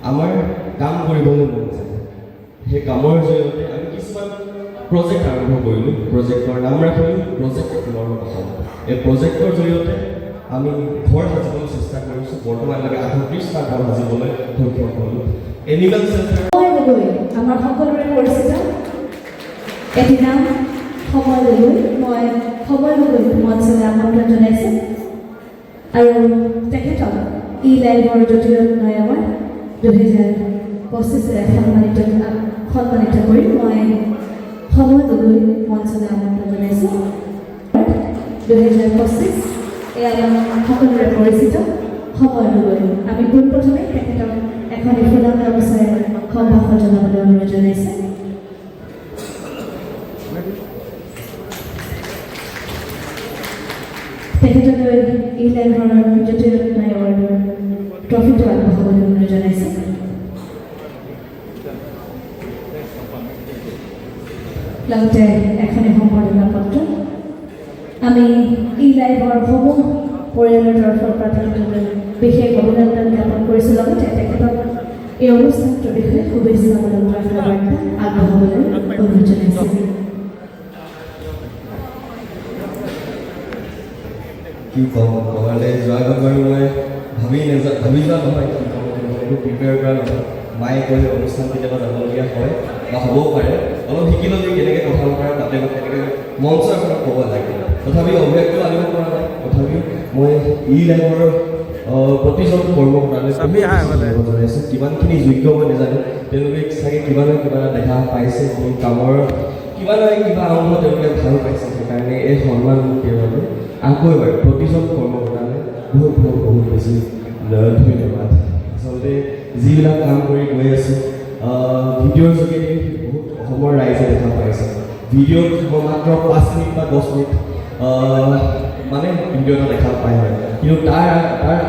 আমাৰ কাম কৰিবলৈ মন যায়। সেই কামৰ জৰিয়তে আমি কিছুমান প্ৰজেক্ট আৰম্ভ কৰিলোঁ। প্ৰজেক্টৰ নাম ৰাখিলোঁ প্ৰজেক্ট ফুলৰ অসম। এই প্ৰজেক্টৰ জৰিয়তে আমি ঘৰ সাজিবলৈ চেষ্টা কৰিছোঁ। বৰ্তমানলৈকে 38টা ঘৰ সাজিবলৈ সক্ষম হ'লোঁ। এনিমেল চেণ্টাৰ আমাৰ সকলোৰে পৰিচিত এদিনা সময় লৈ মই সময় লৈ মঞ্চলৈ আমন্ত্ৰণ জনাইছোঁ আৰু তেখেতক ই লাইভৰ জটিলতা এৱাৰ্ড 2025 সন্মানিত কৰি মই সময় লৈ মঞ্চলৈ আমন্ত্ৰণ জনাইছোঁ। 2025 এয়া সকলোৰে পৰিচিত সময় লৈ আমি পোনপ্ৰথমে তেখেতক এখন ফুলৰ গামোচাৰে সম্ভাষণ জনাবলৈ অনুৰোধ জনাইছোঁ। তেখেতলৈ ই লাইভৰ জটিলতা এৱাৰ্ডৰ ট্ৰফিটো আগবঢ়াবলৈ অনুৰোধ জনাইছোঁ। লগতে এখনি সম্বৰ্ধনা পত্ৰ আমি ই লাইভৰ সমূহ পৰিয়ালৰ তৰফৰ পৰা তেখেতলৈ বিশেষ অভিনন্দন জ্ঞাপন কৰিছোঁ। লগতে তেখেতক এই অনুষ্ঠানটোৰ বিষয়ে শুভেচ্ছামূলক বাৰ্তা আগবঢ়াবলৈ অনুৰোধ জনাইছোঁ। কি ক'ম ক'বলৈ যোৱাৰ আগত বাৰু মই ভাবি যোৱা নহয় কি ক'ম এইটো প্ৰিপেয়াৰ কৰা নহয়। মায়ে কৈ অনুষ্ঠান কেতিয়াবা যাবলগীয়া হয় বা হ'বও পাৰে, অলপ শিকি ল'লে কেনেকৈ কথা পাৰে তাতে কেনেকৈ মঞ্চ এখনত ক'ব লাগে। তথাপিও অভ্যাসটো আনিব পৰা নাই। তথাপিও মই ই লাইভৰ প্ৰতিজন কৰ্মকৰ্তালৈ জনাইছোঁ। কিমানখিনি যোগ্য মই নাজানো, তেওঁলোকে চাগে কিবা নহয় কিবা এটা দেখা পাইছে, মোৰ কামৰ কিবা নহয় কিবা অংশ তেওঁলোকে ভাল পাইছে। সেইকাৰণে এই সন্মান দিয়াৰ বাবে আকৌ এবাৰ প্ৰতিজন কৰ্মকৰ্তালৈ বহুত বেছি ধন্যবাদ। আচলতে যিবিলাক কাম কৰি গৈ আছোঁ ভিডিঅ'ৰ যোগেদি বহুত অসমৰ ৰাইজে দেখা পাইছে। ভিডিঅ'ত মাত্ৰ 5 মিনিট বা 10 মিনিট মানে ভিডিঅ' এটা দেখা পায় হয়, কিন্তু তাৰ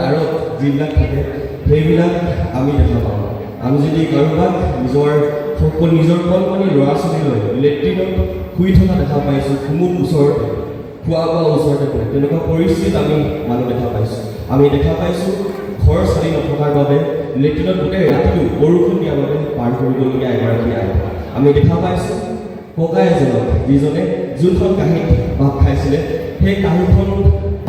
আঁৰত যিবিলাক থাকে সেইবিলাক আমি দেখা পাওঁ। আমি যদি কাৰোবাক নিজৰ কণমানি ল'ৰা ছোৱালীলৈ লেট্ৰিনত শুই থকা দেখা পাইছোঁ, কুমুদ ওচৰতে খোৱা বোৱা ওচৰতে পৰে, তেনেকুৱা পৰিস্থিতিত আমি মানুহ দেখা পাইছোঁ। আমি দেখা পাইছোঁ ঘৰ চালি নথকাৰ বাবে লেট্ৰিনত গোটেই ৰাতিটো বৰষুণ দিয়াৰ বাবে পাৰ কৰিবলগীয়া এগৰাকী আই। আমি দেখা পাইছোঁ ককা এজনক যিজনে যোনখন কাঁহীত ভাত খাইছিলে সেই কাঁহীখন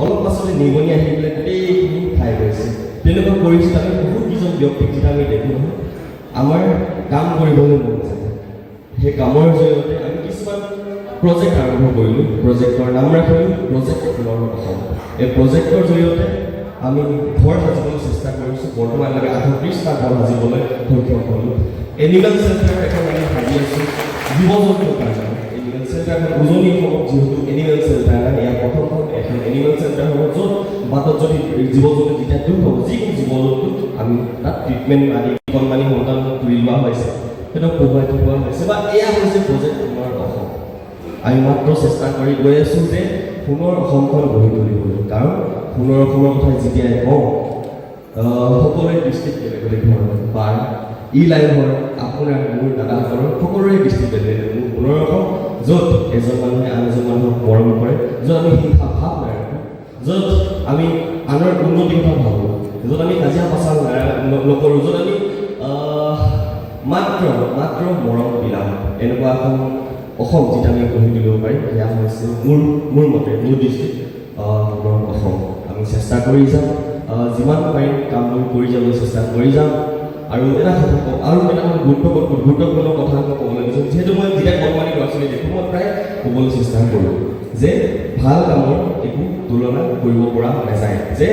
অলপ পাছতে নিগনি আহি পেলাই গোটেইখিনি খাই গৈছে। তেনেকুৱা পৰিস্থিতি আমি বহুতকেইজন ব্যক্তিক যেতিয়া আমি দেখোঁ নহয়, আমাৰ কাম কৰিবলৈ মন যায়। সেই কামৰ জৰিয়তে আমি কিছুমান প্ৰজেক্ট আৰম্ভ কৰিলোঁ। প্ৰজেক্টৰ নাম ৰাখিলোঁ প্ৰজেক্ট ফুলৰ অসম। এই প্ৰজেক্টৰ জৰিয়তে আমি ঘৰ সাজিবলৈ চেষ্টা কৰিছোঁ। বৰ্তমানলৈকে 38টা ঘৰ সাজিবলৈ সক্ষম হ'লোঁ। এনিমেল চেণ্টাৰ এখন আমি সাজি আছোঁ জীৱ জন্তুৰ কাৰণে। এনিমেল চেণ্টাৰখন উজনি অসমত যিহেতু এনিমেল চেণ্টাৰ নাই, ইয়াৰ প্ৰথমখন এখন এনিমেল চেণ্টাৰ হ'ব, য'ত বাটত যদি জীৱ জন্তু যেতিয়া দুখ হ'ব যিকোনো জীৱ জন্তু আমি তাত ট্ৰিটমেণ্ট আদি কণমানি সন্তান তুলি লোৱা হৈছে, সিহঁতক পঢ়ুৱাই থোৱা হৈছে বা এয়া হৈছে প্ৰজেক্ট ফুলৰ অসম। আমি মাত্ৰ চেষ্টা কৰি গৈ আছোঁ যে সোণৰ অসমখন গঢ়ি তুলিবলৈ। কাৰণ সোণৰ অসমৰ কথা যেতিয়াই কওঁ সকলোৰে দৃষ্টিত বেলেগ বেলেগ ধৰণৰ বা ই লাইভৰ আপোনাৰ মোৰ দাদাসকলৰ সকলোৰে দৃষ্টিত বেলেগ বেলেগ। মোৰ সোণৰ অসম য'ত এজন মানুহে আন এজন মানুহক মৰম কৰে, য'ত আমি হিংসা ভাৱ নাৰাখোঁ, য'ত আমি আনৰ উন্নতিৰ কথা ভাবোঁ, য'ত আমি কাজিয়া পাচাল নকৰোঁ, য'ত আমি মাত্ৰ মৰম বিলাম, এনেকুৱা এখন অসম যেতিয়া আমি গঢ়ি তুলিব পাৰিম, সেয়া হৈছে মোৰ মতে মোৰ দৃষ্টিত সোণৰ অসম। আমি চেষ্টা কৰি যাম, যিমান পাৰিম কাম কৰি যাবলৈ চেষ্টা কৰি যাম। আৰু এটা গুৰুত্বপূৰ্ণ কথা মই ক'বলৈ বিচাৰিছোঁ, যিহেতু মই যেতিয়া কণমানি ল'ৰা ছোৱালী দেখোঁ মই প্ৰায় ক'বলৈ চেষ্টা কৰোঁ যে ভাল কামৰ একো তুলনা কৰিব পৰা নাযায়, যে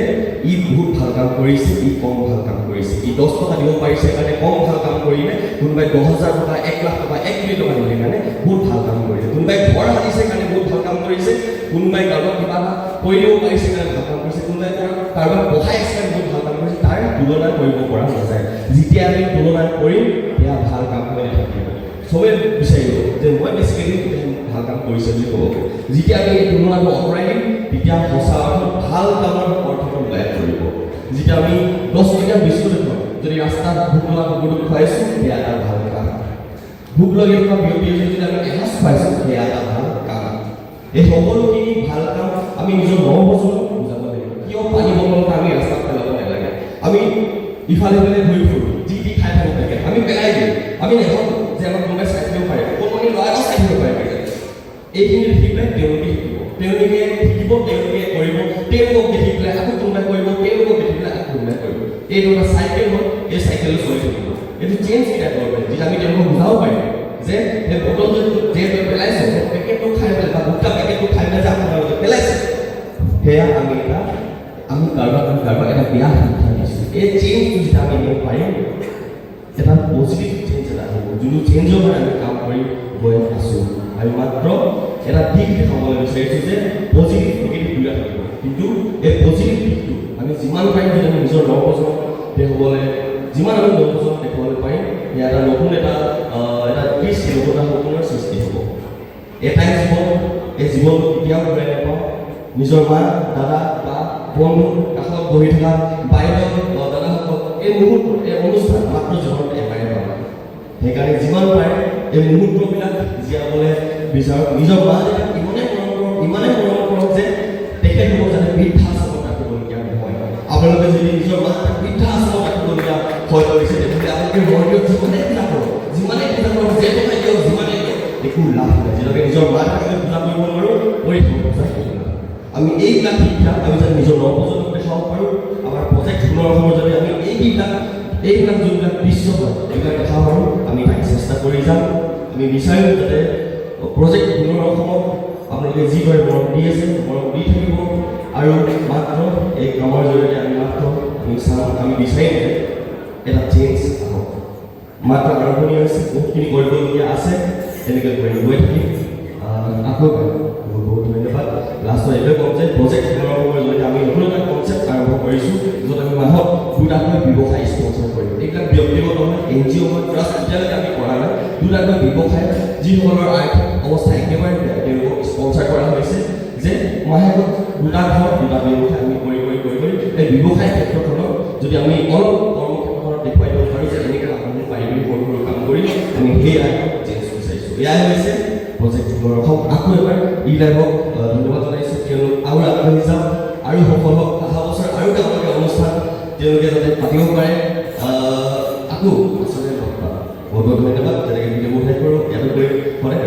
ই বহুত ভাল কাম কৰিছে, ই কম ভাল কাম কৰিছে, ই 10 টকা দিব পাৰিছে কাৰণে কম ভাল কাম কৰিলে, কোনোবাই 10,000 টকা 1 লাখ টকা 1 কোটি টকা দিলে কাৰণে বহুত ভাল কাম কৰিছে, কোনোবাই ঘৰ সাজিছে কাৰণে বহুত ভাল কাম কৰিছে, কোনোবাই কাৰোবাক কিবা এটা কৰি দিব পাৰিছে কাৰণে ভাল কাম কৰিছে, কোনোবাই কাৰোবাক পঢ়াই আছে কাৰণে বহুত ভাল কাম কৰিছে। তাৰ তুলনা কৰিব পৰা নাযায়। যেতিয়া আমি তুলনা কৰিম সেয়া ভাল কাম হৈ নাথাকিব। চবে বিচাৰিব যে মই বেছিকৈ ভাল কাম কৰিছে বুলি ক'ব। যেতিয়া আমি এই তুলনাটো আঁতৰাই দিম তেতিয়া সঁচা অৰ্থত ভাল কামৰ অৰ্থটো ওলাই পৰিব। যেতিয়া আমি 10 টকীয়া বিস্কুট এখন যদি ৰাস্তাত ভোক লগা কুকুৰটোক খুৱাইছোঁ সেয়া এটা ভাল কাম। ভোক লাগি থকা ব্যক্তি যদি আমি এসাঁজ খুৱাইছোঁ সেয়া এটা ভাল কাম। এই সকলোখিনি ভাল কাম আমি নিজৰ নৱপ্ৰজন্মক বুজাব লাগিব। কিয় পানী বটলটা আমি ৰাস্তাত পেলাব নালাগে, আমি ইফালে সিফালে ঘূৰি ফুৰোঁ, যি টি খাই থাকে আমি পেলাই দিওঁ আমি নেভাবোঁ যে আমাক কোনোবাই চাই থাকিব পাৰে কোনোবাই ল'ৰাই চাই থাকিব পাৰে এইখিনি দেখি পেলাই তেওঁলোকে শিকিব তেওঁলোকে কৰিব তেওঁলোকক দেখি পেলাই আকৌ কোনোবাই কৰিব তেওঁলোকক দেখি পেলাই আকৌ কোনোবাই কৰিব এইটো এটা চাইকেল হয় এই চাইকেলটো চলি থাকিব এইটো চেঞ্জ কেতিয়া কৰিব পাৰি যেতিয়া আমি তেওঁলোকক বুজাব পাৰিম যে সেই বটলটো যে তই পেলাইছ সেই পেকেটটো খাই পেলাই বা গোটা পেকেটটো খাই পেলাই যে আপোনালোকে পেলাইছে সেয়া আমি কাৰোবাক এটা বেয়া শিক্ষা দিছোঁ এই চেঞ্জটো যেতিয়া আমি দিব পাৰিম এটা পজিটিভ চেঞ্জ এটা আহিব যোনটো চেঞ্জৰ কাৰণে আমি কাম কৰি গৈ আছোঁ আমি মাত্ৰ এটা দিশ দেখাবলৈ বিচাৰিছোঁ যে পজিটিভ নিগেটিভ দুটা থাকিব কিন্তু এই পজিটিভ দিশটো আমি যিমান পাৰিম যদি আমি নিজৰ নৱপ্ৰজন্মক দেখুৱাবলৈ যিমান আমি নৱপ্ৰজন্মক দেখুৱাবলৈ পাৰিম ইয়াত এটা নতুন এটা কৃষ্টি নতুন এটা সপোনৰ সৃষ্টি হ'ব এটাই জীৱন এই জীৱনটো কেতিয়াও ঘূৰাই নাপাওঁ নিজৰ মা দাদা বা বন্ধু কাষত বহি থকা বাইদেউ দাদাসকল এই মুহূৰ্ত এই অনুষ্ঠান মাত্ৰ জীৱনত এবাৰে পাব সেইকাৰণে যিমান পাৰে এই মুহূৰ্তবিলাক জীয়াবলৈ বিচাৰক নিজৰ মা দেউতাক ইমানেই মৰম কৰক যে তেখেতলোকক যাতে বৃদ্ধাশ্ৰমত ৰাখিবলগীয়া নহয় আপোনালোকে যদি নিজৰ মা দেউতাক বৃদ্ধাশ্ৰমত ৰাখিবলগীয়া হৈ পৰিছে তেতিয়াহ'লে আপোনালোকে মন্দিৰত যিমানেই পূজা কৰক যে টকা দিয়ক যিমানেই দিয়ক একো লাভ নাই যেনেকৈ নিজৰ মা দেউতাক পূজা কৰিব নোৱাৰোঁ কৰি পূজা কৰিব আমি এইবিলাক শিক্ষা আমি যাতে নিজৰ নৱপ্ৰজন্মক দেখাব পাৰোঁ আমাৰ প্ৰজেক্ট সোণৰ অসমৰ যদি আমি এইবিলাক যোনবিলাক দৃশ্য হয় এইবিলাক দেখাব পাৰোঁ আমি তাক চেষ্টা কৰি যাম আমি বিচাৰিম যাতে প্ৰজেক্ট সোণৰ অসমক আপোনালোকে যিদৰে মৰম দি আছে মৰম দি থাকিব আৰু মাত্ৰ এই কামৰ জৰিয়তে আমি বিচাৰিম যে এটা চেঞ্জ আহক মাত্ৰ আৰম্ভণি হৈছে বহুতখিনি কৰিবলগীয়া আছে তেনেকৈ কৰি গৈ থাকিম আকৌ বহুত ধন্যবাদ লাষ্টত এইটোৱে ক'ম যে প্ৰজেক্ট সোণৰ অসমৰ জৰিয়তে আমি নতুন এটা কনচেপ্ট আৰম্ভ কৰিছোঁ য'ত আমি মাহত দুটাকৈ ব্যৱসায় স্পনচাৰ কৰিম এইবিলাক ব্যক্তিগত নহয় NGO হয় ট্ৰাষ্ট এতিয়ালৈকে আমি কৰা নাই দুটাকৈ ব্যৱসায় যিসকলৰ আৰ্থিক অৱস্থা একেবাৰে বেয়া তেওঁলোকক স্পনচাৰ কৰা হৈছে যে মাহেকত দুটা ঘৰ দুটা ব্যৱসায় আমি কৰি এই ব্যৱসায় ক্ষেত্ৰখনত যদি আমি অলপ কৰ্মক্ষেত্ৰখনত দেখুৱাই দিব পাৰোঁ যে এনেকৈ আপুনি পাৰিবাৰিক সৰু সৰু কাম কৰি আমি সেই আইনক চেঞ্জ বিচাৰিছোঁ এয়াই হৈছে প্ৰজেক্ট সোণৰ অসম আকৌ এবাৰ লাইভক ধন্যবাদ জনাইছোঁ তেওঁলোক আৰু আগবাঢ়ি যাওক আৰু সফল হওক অহা বছৰ আৰু তেওঁলোকে অনুষ্ঠান তেওঁলোকে যাতে পাতিব পাৰে আকৌ আচলতে বহুত বহুত ধন্যবাদ যেনেকৈ ভিডিঅ'বোৰ শেষ কৰোঁ ইয়াতে কৰি সদায়